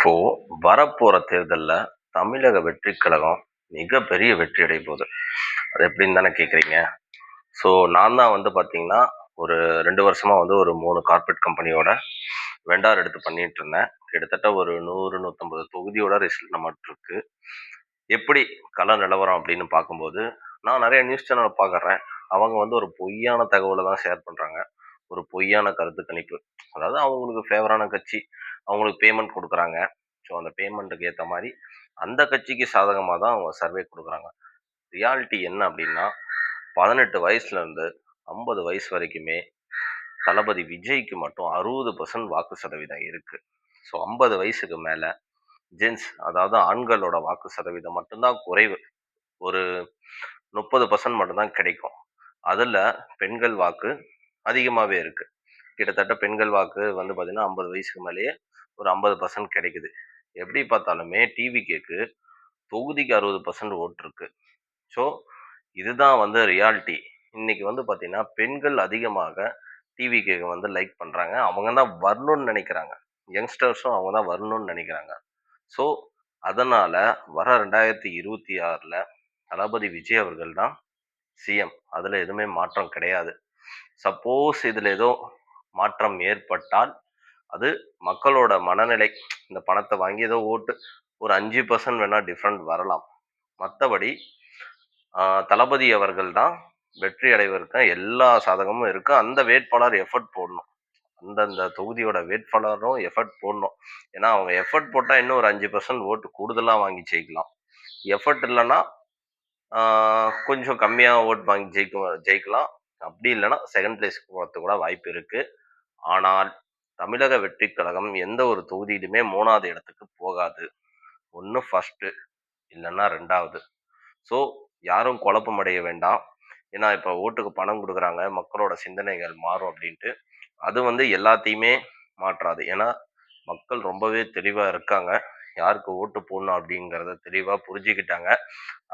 இப்போ வரப்போற தேர்தல்ல தமிழக வெற்றிக் கழகம் மிகப்பெரிய வெற்றி அடைய போகுது. அது எப்படின்னு தானே கேட்குறீங்க. ஸோ நான் தான் வந்து பார்த்தீங்கன்னா, ஒரு 2 வருஷமா வந்து ஒரு 3 கார்ப்பரேட் கம்பெனியோட வெண்டார் எடுத்து பண்ணிட்டு இருந்தேன். கிட்டத்தட்ட ஒரு 100, 150 தொகுதியோட ரிசல்ட் நம்மட்ட இருக்கு. எப்படி கள நிலவரம் அப்படின்னு பார்க்கும்போது, நான் நெறைய நியூஸ் சேனல பார்க்குறேன். அவங்க வந்து ஒரு பொய்யான தகவல தான் ஷேர் பண்றாங்க. ஒரு பொய்யான கருத்து கணிப்பு. அதாவது அவங்களுக்கு ஃபேவரான கட்சி, அவங்களுக்கு பேமெண்ட் குடுக்குறாங்க. ஸோ அந்த பேமெண்ட்டுக்கு ஏத்த மாரி, அந்த கட்சிக்கு சாதகமா தான் அவங்க சர்வே குடுக்குறாங்க. ரியாலிட்டி என்ன அப்டின்னா, 18 வயசுலருந்து 50 வயசு வரைக்குமே தளபதி விஜய்க்கு மட்டும் 60% வாக்கு சதவீதம் இருக்கு. ஸோ 50 வயசுக்கு மேல ஜென்ஸ் அதாவது ஆண்களோட வாக்கு சதவீதம் மட்டும் தான் குறைவு. ஒரு 30% மட்டும் தான் கிடைக்கும். அதுல பெண்கள் வாக்கு அதிகமாவே இருக்கு. கிட்டத்தட்ட பெண்கள் வாக்கு வந்து பார்த்தீங்கன்னா, 50 வயசுக்கு மேலேயே ஒரு 50% கிடைக்குது. எப்படி பார்த்தாலுமே டிவிகேக்கு தொகுதிக்கு 60% ஓட்டு இருக்கு. ஸோ, இதுதான் வந்து ரியாலிட்டி. இன்னைக்கு வந்து பார்த்தீங்கன்னா, பெண்கள் அதிகமாக டிவிகேக்கு வந்து லைக் பண்றாங்க. அவங்க தான் வரணும்னு நெனைக்கிறாங்க. யங்ஸ்டர்ஸும் அவங்க தான் வரணும்னு நெனைக்கிறாங்க. ஸோ, அதனால வர 2026ல தளபதி விஜய் அவர்கள் தான் சிஎம். அதுல எதுவுமே மாற்றம் கிடையாது. சப்போஸ் இதுல ஏதோ மாற்றம் ஏற்பட்டால், அது மக்களோட மனநிலை. இந்த பணத்த வாங்கி ஏதோ ஓட்டு ஒரு 5% வேணா டிஃபரண்ட் வரலாம். மத்தபடி தளபதி அவர்கள் தான் வெற்றி அடைவதற்கு எல்லா சாதகமும் இருக்கு. அந்த வேட்பாளர் எஃபோர்ட் போடணும். அந்தந்த தொகுதியோட வேட்பாளரும் எஃபோர்ட் போடணும். ஏன்னா, அவங்க எஃபோர்ட் போட்டா இன்னும் ஒரு 5% ஓட்டு கூடுதலா வாங்கி ஜெயிக்கலாம். எஃபோர்ட் இல்லன்னா, ஆ கொஞ்சம் கம்மியா ஓட் வாங்கி ஜெயிக்கலாம். அப்படி இல்லன்னா, செகண்ட் பிளேஸ்க்கு போறதுக்கு கூட வாய்ப்பு இருக்கு. ஆனால், தமிழக வெற்றிக் கழகம் எந்த ஒரு தொகுதியிலுமே 3வது இடத்துக்கு போகாது. ஒண்ணு ஃபர்ஸ்ட்டு இல்லன்னா 2வது. ஸோ யாரும் குழப்பம் அடைய வேண்டாம். ஏன்னா, இப்ப ஓட்டுக்கு பணம் குடுக்குறாங்க, மக்களோட சிந்தனைகள் மாறும் அப்படின்ட்டு. அது வந்து எல்லாத்தையுமே மாற்றாது. ஏன்னா, மக்கள் ரொம்பவே தெளிவா இருக்காங்க. யாருக்கு ஓட்டு போடணும் அப்படிங்கிறத தெளிவா புரிஞ்சுக்கிட்டாங்க.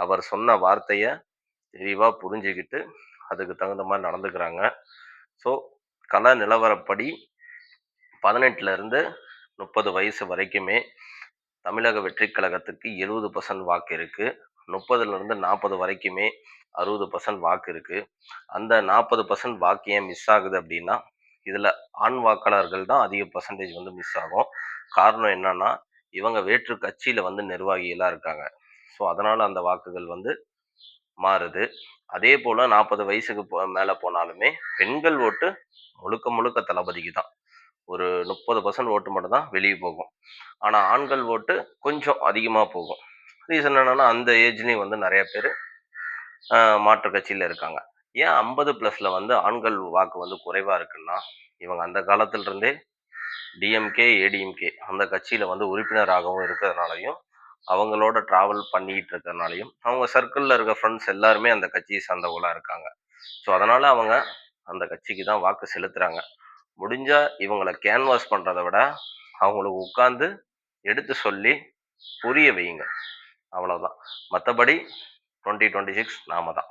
அவர் சொன்ன வார்த்தைய தெளிவா புரிஞ்சுகிட்டு, அதுக்கு தகுந்த மாரி நடந்துக்கிறாங்க. ஸோ, கள நிலவரப்படி 18ல இருந்து 30 வயசு வரைக்குமே தமிழக வெற்றிக் கழகத்துக்கு 70% வாக்கு இருக்கு. 30லிருந்து 40 வரைக்குமே 60% வாக்கு இருக்கு. அந்த 40% வாக்கு ஏன் மிஸ் ஆகுது அப்படின்னா, இதுல ஆண் வாக்காளர்கள் தான் அதிக பெர்சன்டேஜ் வந்து மிஸ் ஆகும். காரணம் என்னன்னா, இவங்க வேற்று கட்சியில வந்து நிர்வாகிகளா இருக்காங்க. ஸோ, அதனால அந்த வாக்குகள் வந்து மாறுது. அதேபோல 40 வயசுக்கு மேல போனாலுமே பெண்கள் ஓட்டு முழுக்க முழுக்க தளபதிக்கு தான். ஒரு 30% ஓட்டு மட்டும் தான் வெளிய போகும். ஆனா ஆண்கள் ஓட்டு கொஞ்சம் அதிகமா போகும். ரீசன் என்னன்னா, அந்த ஏஜ்லயும் வந்து நெறைய பேரு மாற்றுக் கட்சியில இருக்காங்க. ஏன் 50 பிளஸ்ல வந்து ஆண்கள் வாக்கு வந்து குறைவா இருக்குன்னா, இவங்க அந்த காலத்துல இருந்தே டிஎம்கே, ஏடிஎம்கே அந்த கட்சியில வந்து உறுப்பினராகவும் இருக்கிறதுனாலயும், அவங்களோட டிராவல் பண்ணிக்கிட்டு இருக்கிறதுனாலயும், அவங்க சர்க்கிள்ல இருக்க ஃப்ரெண்ட்ஸ் எல்லாருமே அந்த கட்சியை சார்ந்தவங்களா இருக்காங்க. ஸோ அதனால அவங்க அந்த கட்சிக்கு தான் வாக்கு செலுத்துறாங்க. முடிஞ்சா இவங்கள கேன்வாஸ் பண்றத விட, அவங்களுக்கு உட்கார்ந்து எடுத்து சொல்லி புரிய வையுங்க. அவ்வளவுதான். மத்தபடி 2026 நாம தான்.